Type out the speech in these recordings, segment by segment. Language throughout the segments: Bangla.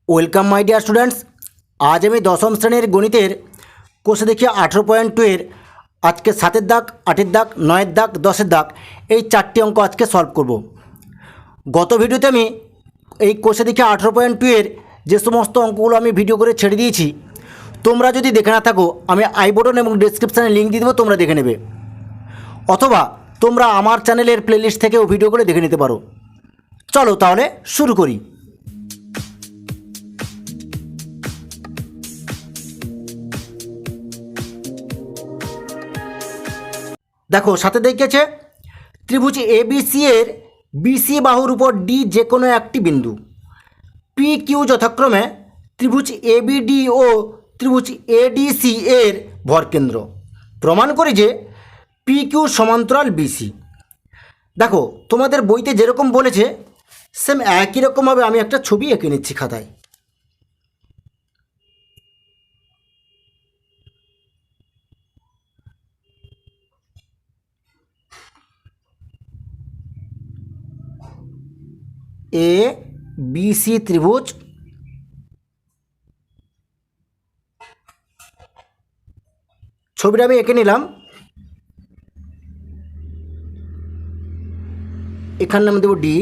Welcome my dear students. আজ আমি দশম শ্রেণীর গণিতের কোষে দেখি 18.2 এর আজকে 7-এর দাগ, 8-এর দাগ, 9-এর দাগ, 10-এর দাগ এই 4টি অঙ্ক আজকে সলভ করব। গত ভিডিওতে আমি এই কোষে দেখি 18.2 এর যে সমস্ত অঙ্কগুলো আমি ভিডিও করে ছেড়ে দিয়েছি, তোমরা যদি দেখে না থাকো আমি আই বটন এবং ডেসক্রিপশানে লিঙ্ক দিয়ে দেবো, তোমরা দেখে নেবে। অথবা তোমরা আমার চ্যানেলের প্লেলিস্ট থেকেও ভিডিও করে দেখে নিতে পারো। চলো তাহলে শুরু করি। দেখো, সাথে দেখিয়েছে ত্রিভুজ এবিসি এর বিসি বাহুর উপর ডি যে কোনো একটি বিন্দু পি কিউ যথাক্রমে ত্রিভুজ এবিডি ও ত্রিভুজ এডিসি এর ভরকেন্দ্র। প্রমাণ করি যে পি কিউ সমান্তরাল বিসি। দেখো, তোমাদের বইতে যেরকম বলেছে সেম একই রকমভাবে আমি একটা ছবি এঁকে নিচ্ছি খাতায়। এ বিসি ত্রিভুজ, ছবিটা আমি এঁকে নিলাম। এখানে নাম দেবো ডি।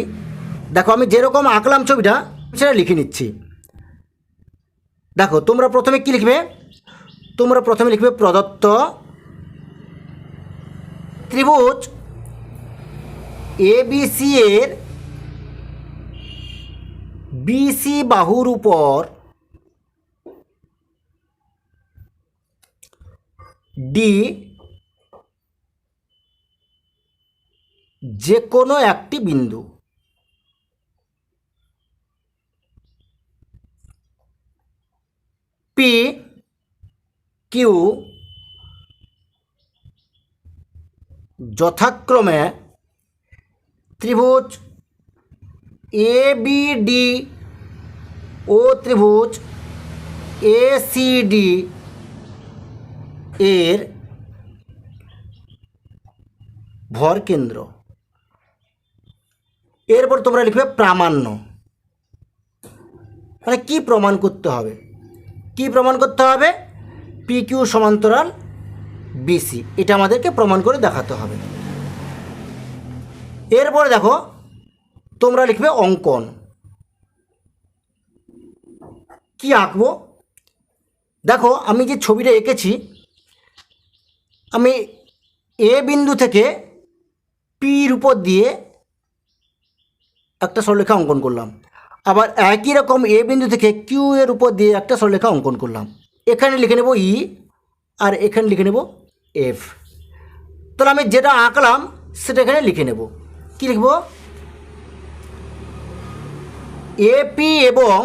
দেখো, আমি যেরকম আঁকলাম ছবিটা সেটা লিখে নিচ্ছি। দেখো, তোমরা প্রথমে কি লিখবে? তোমরা প্রথমে লিখবে প্রদত্ত ত্রিভুজ এবিসি এর বিসি বাহুর উপর ডি যে কোনো একটি বিন্দু পি কিউ যথাক্রমে ত্রিভুজ এবিডি ও ত্রিভুজ এসিডি এর ভরকেন্দ্র। এরপর তোমরা লিখবে প্রামাণ্য। মানে কি প্রমাণ করতে হবে? কি প্রমাণ করতে হবে? পি কিউ সমান্তরাল বিসি, এটা আমাদেরকে প্রমাণ করে দেখাতে হবে। এরপরে দেখো, তোমরা লিখবে অঙ্কন। কি আঁকবো? দেখো, আমি যে ছবিটা এঁকেছি, আমি এ বিন্দু থেকে পির উপর দিয়ে একটা সরলরেখা অঙ্কন করলাম। আবার একই রকম এ বিন্দু থেকে কিউ এর উপর দিয়ে একটা সরলরেখা অঙ্কন করলাম। এখানে লিখে নেব ই, আর এখানে লিখে নেব এফ। তাহলে আমি যেটা আঁকলাম সেটা এখানে লিখে নেব। কি লিখব? এপি এবং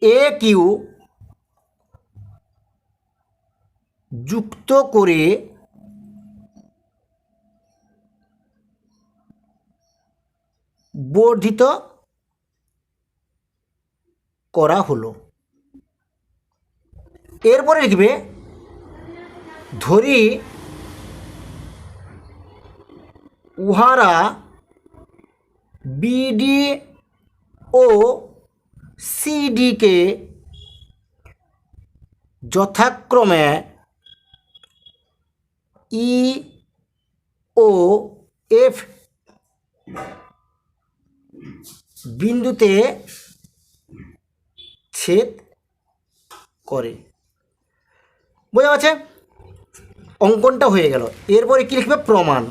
এ কিউ যুক্ত করে বর্ধিত করা হলো। এরপরে লিখবে ধরি উহারা বিডি ও সিডিকে যথাক্রমে ই ও এফ বিন্দুতে ছেদ করে। বোঝা যাচ্ছে? অঙ্কনটা হয়ে গেল। এরপরে কি লিখবে? প্রমাণ।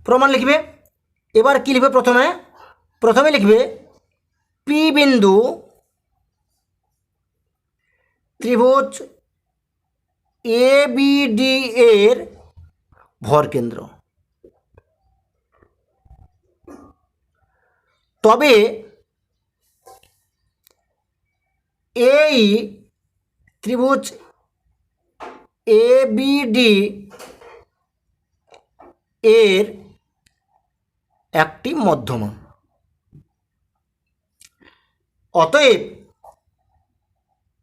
প্রমাণ লিখবে। এবার কি লিখবে? প্রথমে লিখবে পি বিন্দু ত্রিভুজ এ বিডি এর ভরকেন্দ্র। তবে এই ত্রিভুজ এ বিডি এর একটি মধ্যমা। অতএব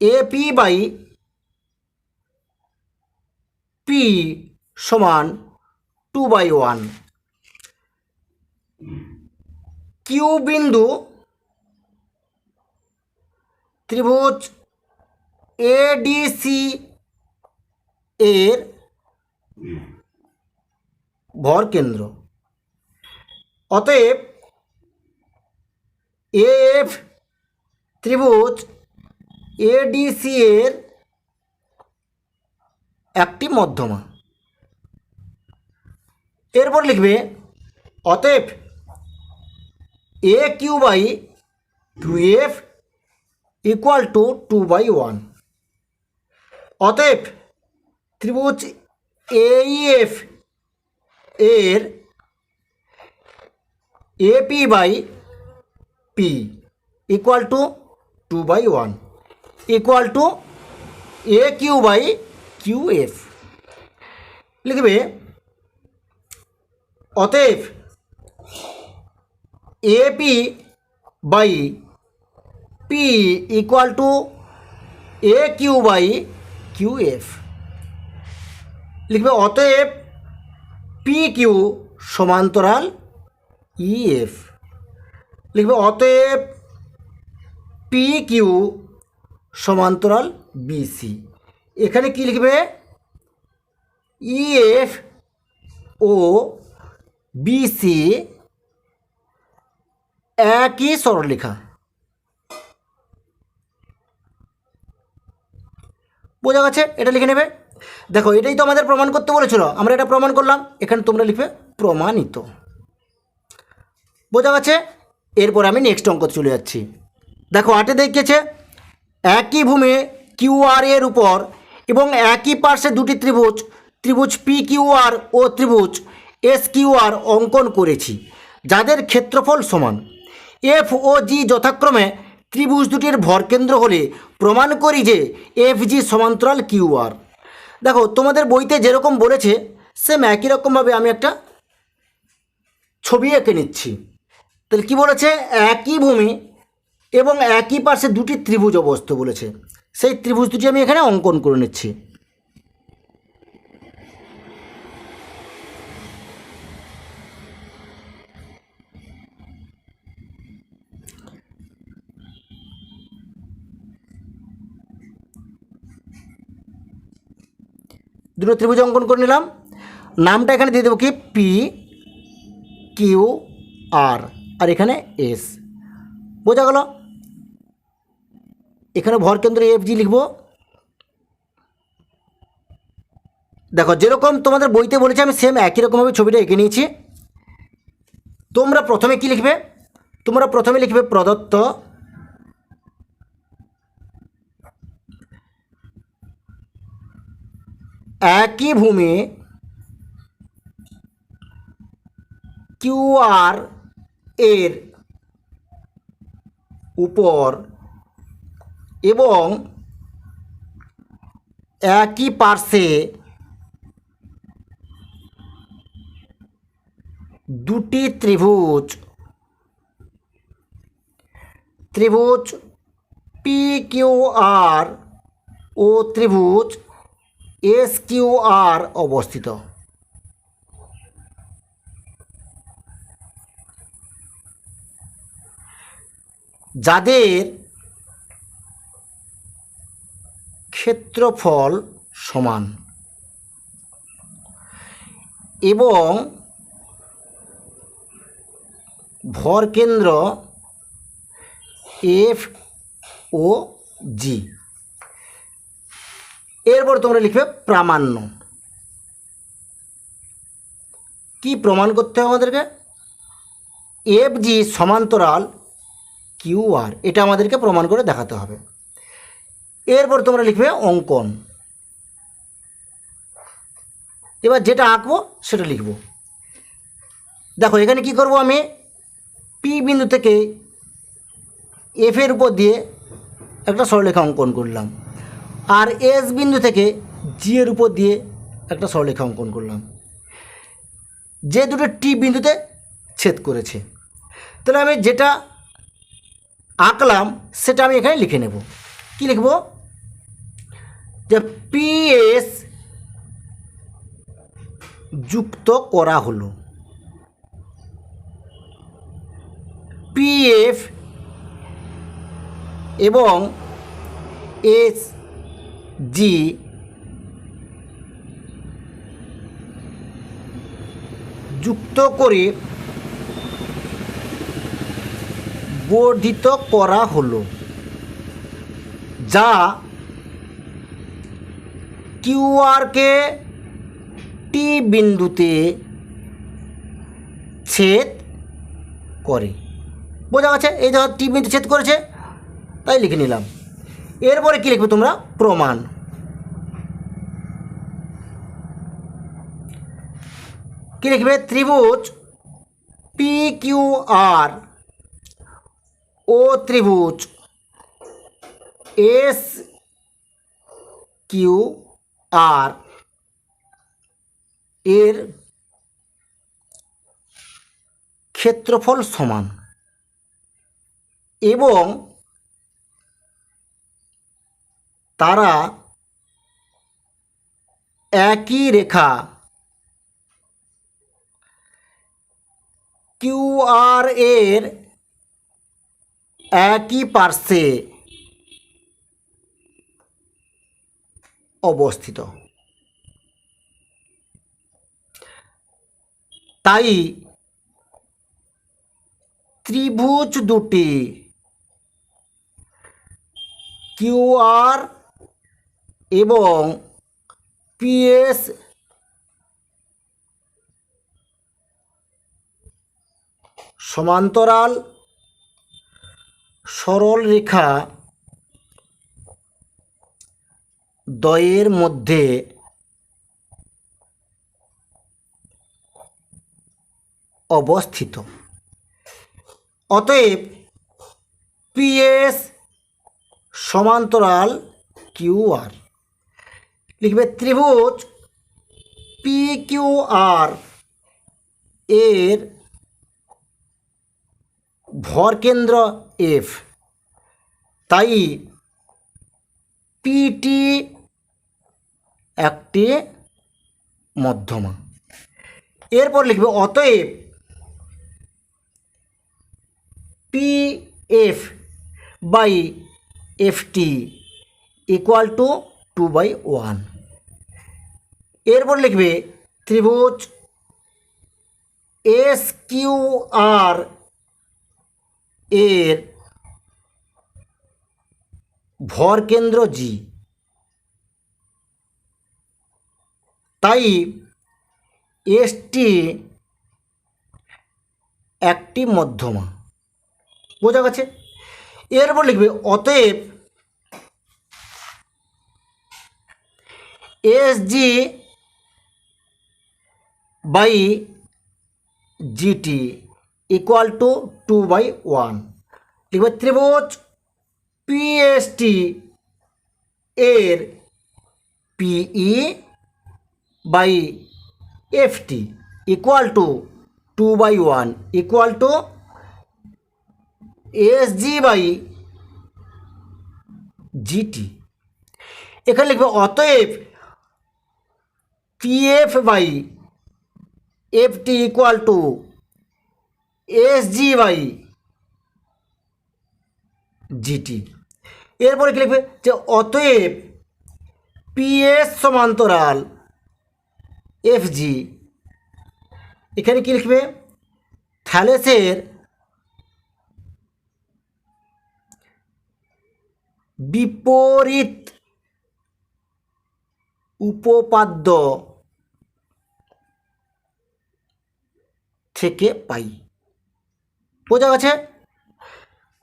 এপি বাই পি সমান 2/1। কিউ বিন্দু ত্রিভুজ এডিসি এর ভর কেন্দ্র। অতএব এএফ ত্রিভুজ এডিসি এর একটি মধ্যমা। এরপর লিখবে অতএব A Q by two F equal to 2/1। অতএব ত্রিভুজ এইএফ এর AP by P equal to 2/1 equal to A Q by Q F. লিখবে অতএব AP by P equal to A Q by Q F. লিখবে অতএব পি কিউ সমান্তরাল ইএফ। লিখবে অতএব পি কিউ সমান্তরাল বিসি। এখানে কি লিখবে ইএফ ও বিসি একই সরলরেখা। বোঝা গেছে? এটা লিখে নেবে। দেখো এটাই তো আমাদের প্রমাণ করতে বলেছিল, আমরা এটা প্রমাণ করলাম। এখানে তোমরা লিখবে প্রমাণিত। বোঝা গেছে? এরপর আমি নেক্সট অঙ্কতে চলে যাচ্ছি। দেখো 8 দেখিয়েছে একই ভূমি কিউ আর এর উপর এবং একই পার্শ্বে দুটি ত্রিভুজ ত্রিভুজ পি কিউ আর ও ত্রিভুজ এস কিউ আর অঙ্কন করেছি, যাদের ক্ষেত্রফল সমান। এফ ও জি যথাক্রমে ত্রিভুজ দুটির ভরকেন্দ্র হলে প্রমাণ করি যে এফ জি সমান্তরাল কিউ আর। দেখো তোমাদের বইতে যেরকম বলেছে সেম একই রকমভাবে আমি একটা ছবি এঁকে নিচ্ছি। তাহলে কী বলেছে? একই ভূমি এবং একই পাশে দুটি ত্রিভুজ অবস্থিত বলেছে, সেই ত্রিভুজ দুটি আমি এখানে অঙ্কন করে নিচ্ছি। দুটো ত্রিভুজ অঙ্কন করে নিলাম। নামটা এখানে দিয়ে দেবো কি পি কিউ আর, আর এখানে এস। বোঝা গেল? এখানে ভরকেন্দ্র এফ জি লিখব। দেখো যেরকম তোমাদের বইতে বলেছে আমি সেম একই রকমভাবে ছবিটা এঁকে নিয়েছি। তোমরা প্রথমে কি লিখবে? তোমরা প্রথমে লিখবে প্রদত্ত একই ভূমি কিউ আর এর উপর এবং একই পার্শ্বে দুটি ত্রিভুজ ত্রিভুজ পি কিউ আর ও ত্রিভুজ এস কিউ আর অবস্থিত। যাদের ক্ষেত্রফল সমান এবং ভরকেন্দ্র এফ ও জি। এরপর তোমরা লিখবে প্রামাণ্য। কি প্রমাণ করতে হবে আমাদেরকে? এফ জি সমান্তরাল কিউ আর, এটা আমাদেরকে প্রমাণ করে দেখাতে হবে। এরপর তোমরা লিখবে অঙ্কন। এবার যেটা আঁকবো সেটা লিখব। দেখো এখানে কি করব? আমি পি বিন্দু থেকে এফ এর উপর দিয়ে একটা সরলরেখা অঙ্কন করলাম, আর এস বিন্দু থেকে জি এর উপর দিয়ে একটা সরলরেখা অঙ্কন করলাম, যে দুটো টি বিন্দুতে ছেদ করেছে। তাহলে আমি যেটা আঁকলাম সেটা আমি এখানে লিখে নেব। কি লিখব? যে পিএস যুক্ত করা হলো। পিএফ এবং এস জি যুক্ত করে বর্ধিত করা হলো, যা কিউআরকে টি বিন্দুতে ছেদ করে। বোঝা গেছে? এই ধর টি বিন্দু ছেদ করেছে, তাই লিখে নিলাম। এরপরে কি লিখবে তোমরা? প্রমাণ। কি লিখবে? ত্রিভুজ পি কিউ আর ও ত্রিভুজ এস কিউ আর এর ক্ষেত্রফল সমান এবং তারা একই রেখা কিউআর এর একই পার্শ্বে অবস্থিত। তাই ত্রিভুজ দুটি কিউআর এবং পিএস সমান্তরাল সরল রেখা দ্বয়ের মধ্যে অবস্থিত। অতএব পিএস সমান্তরাল কিউআর। লিখবে ত্রিভুজ পি কিউ আর এর ভরকেন্দ্র এফ, তাই পিটি একটি মধ্যমা। এরপর লিখবে অতএব P F by FT equal to 2/1। এরপর লিখবে ত্রিভুজ এস কিউ আর এর ভরকেন্দ্র জি, তাই এসটি একটি মধ্যমা। বোঝা গেছে? এরপর লিখবে অতএব S G by G T equal to 2/1। লিখবে ত্রিভুজ পিএসটি এর P E by FT equal to 2/1 equal to S G by G T. এখানে লিখবে অতএব P F by FT equal to S G by G T. এরপরে কি লিখবে? যে অতএব পিএস সমান্তরাল এফজি। এখানে কি লিখবে? থ্যালেসের বিপরীত উপপাদ্য থেকে পাই। বোঝা গেছে?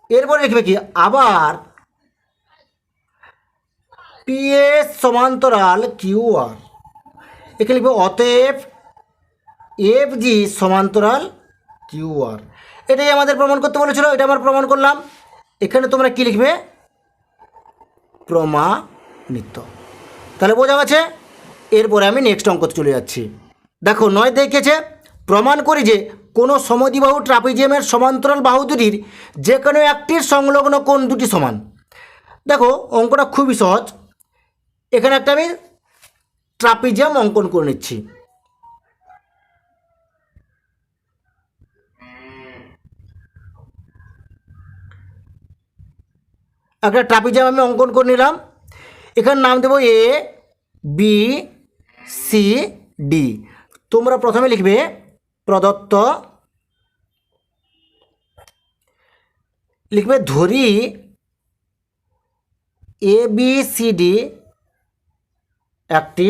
এরপরে লিখবে কি? আবার পিএস সমান্তরাল কিউআর। এখানে লিখবে অতএব এফজি সমান্তরাল কিউআর। এটাই আমাদের প্রমাণ করতে বলেছিল, এটা আমরা প্রমাণ করলাম। এখানে তোমরা কি লিখবে? প্রমাণিত। তাহলে বোঝা গেছে? এরপরে আমি নেক্সট অঙ্কতে চলে যাচ্ছি। দেখো 9 দেখেছে, প্রমাণ করি যে কোনো সমদ্বিবাহু ট্রাপিজিয়ামের সমান্তরাল বাহু দুটির যে কোনো একটির সংলগ্ন কোণ দুটি সমান। দেখো অঙ্কটা খুবই সহজ। এখানে একটা আমি ট্রাপিজিয়াম অঙ্কন করে নিচ্ছি। একটা ট্রাপিজিয়াম আমি অঙ্কন করে নিলাম। এখানে নাম দেবো এ বি সি ডি। তোমরা প্রথমে লিখবে প্রদত্ত, লিখবে ধরি এ বি সি ডি একটি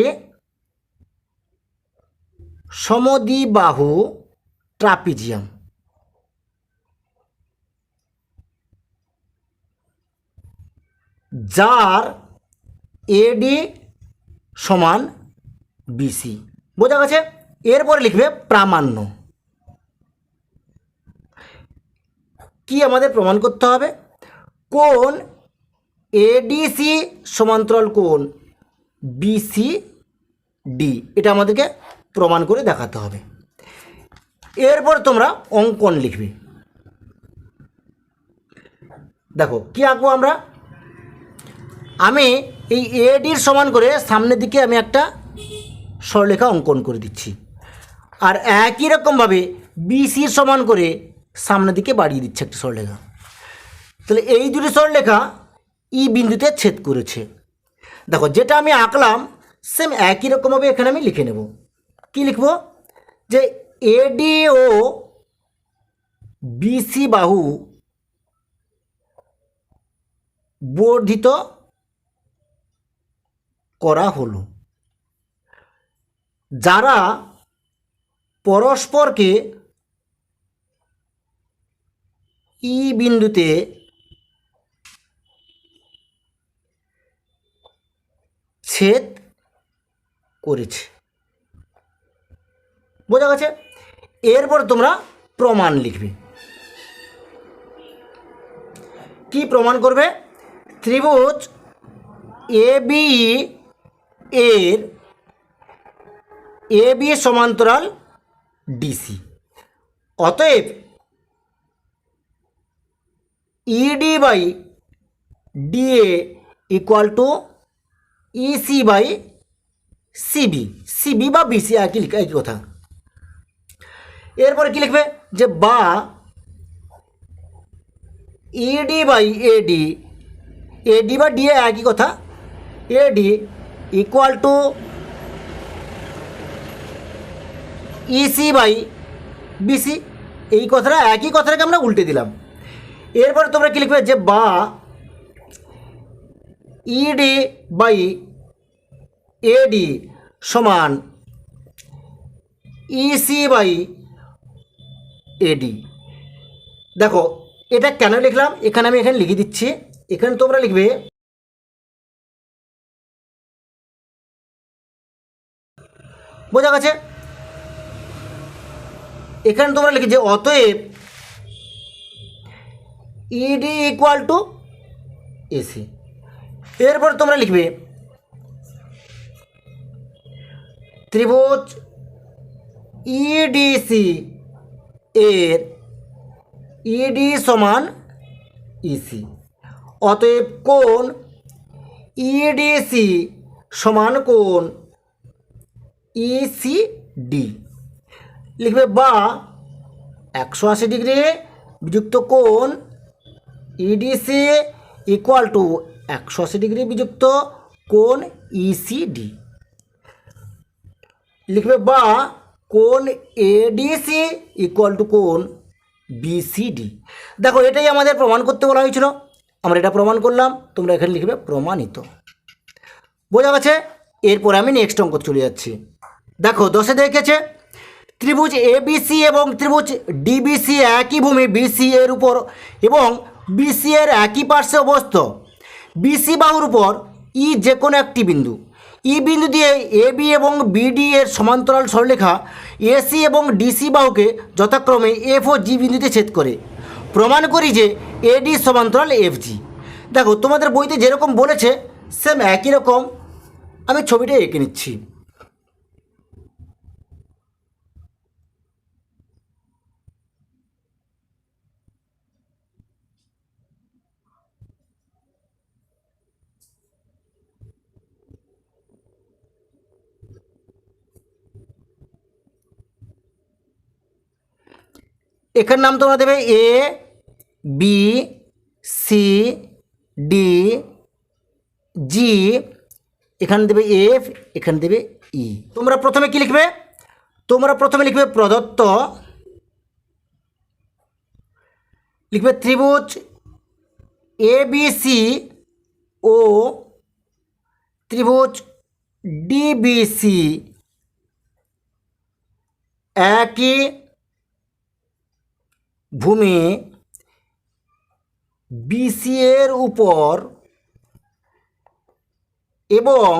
সমদ্বিবাহু ট্রাপিজিয়াম। যার এডি সমান বিসি। বোঝা গেছে? এরপরে লিখবে প্রামাণ্য। কি আমাদের প্রমাণ করতে হবে? কোণ এডিসি সমান্তরাল কোণ বিসি ডি, এটা আমাদেরকে প্রমাণ করে দেখাতে হবে। এরপর তোমরা অঙ্কন লিখবে। দেখো কি আঁকবো আমরা। আমি এই এডির সমান করে সামনের দিকে আমি একটা সরলরেখা অঙ্কন করে দিচ্ছি, আর একই রকমভাবে বিসির সমান করে সামনের দিকে বাড়িয়ে দিচ্ছে একটা সরলরেখা। তাহলে এই দুটি সরলরেখা ই বিন্দুতে ছেদ করেছে। দেখো যেটা আমি আঁকলাম সেম একই রকমভাবে এখানে আমি লিখে নেব। কি লিখব? যে এডি ও বিসি বাহু বর্ধিত করা হলো, যারা পরস্পরকে ই বিন্দুতে ছেদ করেছে। বোঝা গেছে? এরপর তোমরা প্রমাণ লিখবে। কি প্রমাণ করবে? ত্রিভুজ এ বি এর এ বি সমান্তরাল ডিসি, অতএব ED by DA equal to EC by CB. CB বা বিসি একই কথা। এরপরে কি লিখবে? যে বা ইডি বাই এডি, এডি বা ডিএ একই কথা, AD equal to EC by BC. এই কথাটা একই কথাটাকে আমরা উল্টে দিলাম। এরপরে তোমরা কি লিখবে? যে বা ইডি বাই এডি সমান ইসি বাই এডি। দেখো এটা কেন লিখলাম এখানে আমি এখানে লিখে দিচ্ছি। এখানে তোমরা লিখবে বোঝা গেছে? এখানে তোমরা লিখে যে অতএব ইডি ইকুয়াল টু এসি। এরপর তোমরা লিখবে ত্রিভুজ ইডিসি এর ইডি সমান ইসি, অতএব কোণ ইডিসি সমান কোণ ইসিডি। লিখবে বা 180 ডিগ্রি বিযুক্ত কোণ ইডিসি ইকুয়াল টু 180 ডিগ্রি বিযুক্ত কোণ ইসিডি। লিখবে বা কোণ এডিসি ইকুয়াল টু কোণ বিসিডি। দেখো এটাই আমাদের প্রমাণ করতে বলা হয়েছিল, আমরা এটা প্রমাণ করলাম। তোমরা এখানে লিখবে প্রমাণিত। বোঝা গেছে? এরপর আমি নেক্সট অঙ্ক চলে যাচ্ছি। দেখো 10-এ দেখেছে ত্রিভুজ এবিসি এবং ত্রিভুজ ডিবিসি একই ভূমি বিসি এর উপর এবং বিসি এর একই পার্শ্বে অবস্থিত। বিসি বাহুর উপর ই যে কোনো একটি বিন্দু, ই বিন্দু দিয়ে এ বি এবং বিডি এর সমান্তরাল সরলরেখা এসি এবং ডিসি বাহুকে যথাক্রমে এফ ও জি বিন্দুতে ছেদ করে। প্রমাণ করি যে এডি সমান্তরাল এফ জি। দেখো তোমাদের বইতে যেরকম বলেছে সেম একই রকম আমি ছবিটা এঁকে নিচ্ছি। এখানে নাম তোমরা দেবে A B C D G, এখানে দেবে এফ, এখানে দেবে ই। তোমরা প্রথমে কি লিখবে? তোমরা প্রথমে লিখবে প্রদত্ত, লিখবে ত্রিভুজ এ বি সি ও ত্রিভুজ ডিবিসি একই ভূমি বিসি এর উপর এবং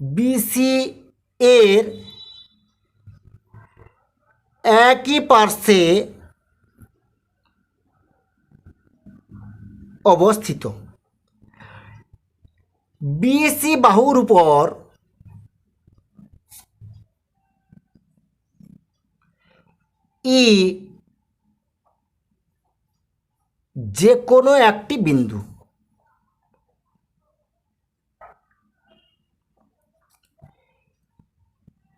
বিসি এর একই পার্শ্বে অবস্থিত। বিসি বাহুর উপর ই যে কোনো একটি বিন্দু,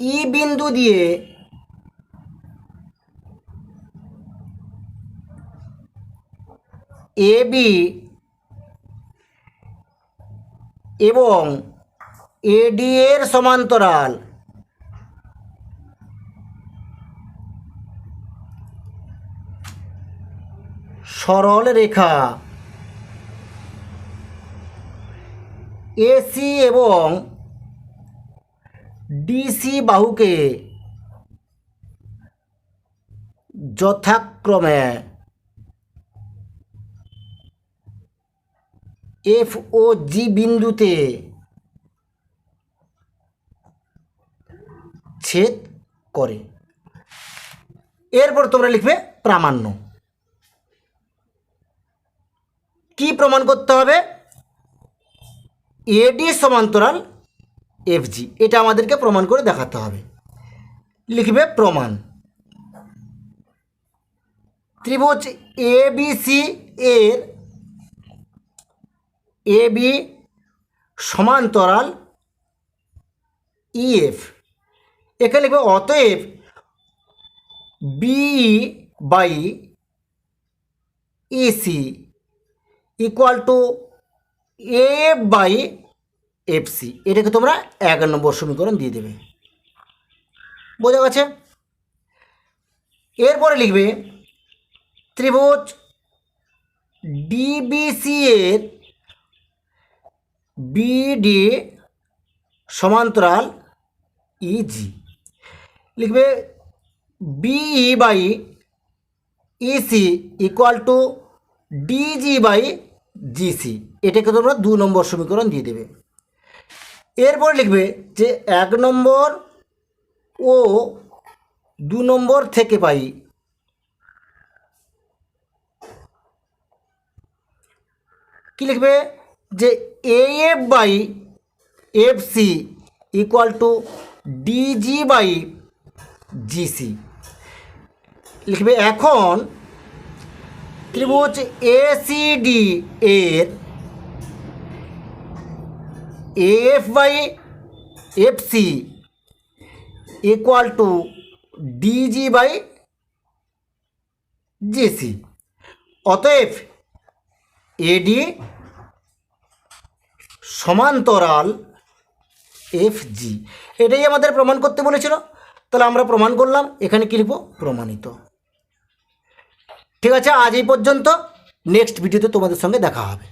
ই বিন্দু দিয়ে এ বি এবং এডি এর সমান্তরাল সরল রেখা এসি এবং ডিসি বাহুকে যথাক্রমে এফ ও জি বিন্দুতে ছেদ করে। এরপর তোমরা লিখবে প্রামাণ্য। কি প্রমাণ করতে হবে? এডি সমান্তরাল এফজি, এটা আমাদেরকে প্রমাণ করে দেখাতে হবে। লিখবে প্রমাণ। ত্রিভুজ এ বি সি এর এ বি সমান্তরাল ইএফ, এখানে লিখবে অতএব BE by EC equal to F by FC. এটাকে তোমরা ১ নম্বর সমীকরণ দিয়ে দেবে। বোঝা গেছে? এরপরে লিখবে ত্রিভুজ ডিবিসি এর বিডি সমান্তরাল ইজি, লিখবে BE by EC equal to DG by GC. এটাকে তোমরা ২ নম্বর সমীকরণ দিয়ে দেবে। এরপর লিখবে যে ১ নম্বর ও ২ নম্বর থেকে পাই কি লিখবে যে AF by FC equal to DG by GC. লিখবে এখন ত্রিভুজ এসিডি এর AF by FC equal to DG by GC. অতএব এডি সমান্তরাল এফজি, এটাই আমাদের প্রমাণ করতে বলেছিল। তাহলে আমরা প্রমাণ করলাম। এখানে কি লিখব? প্রমাণিত। ঠিক আছে, আজ এই পর্যন্ত। নেক্সট ভিডিওতে তোমাদের সঙ্গে দেখা হবে।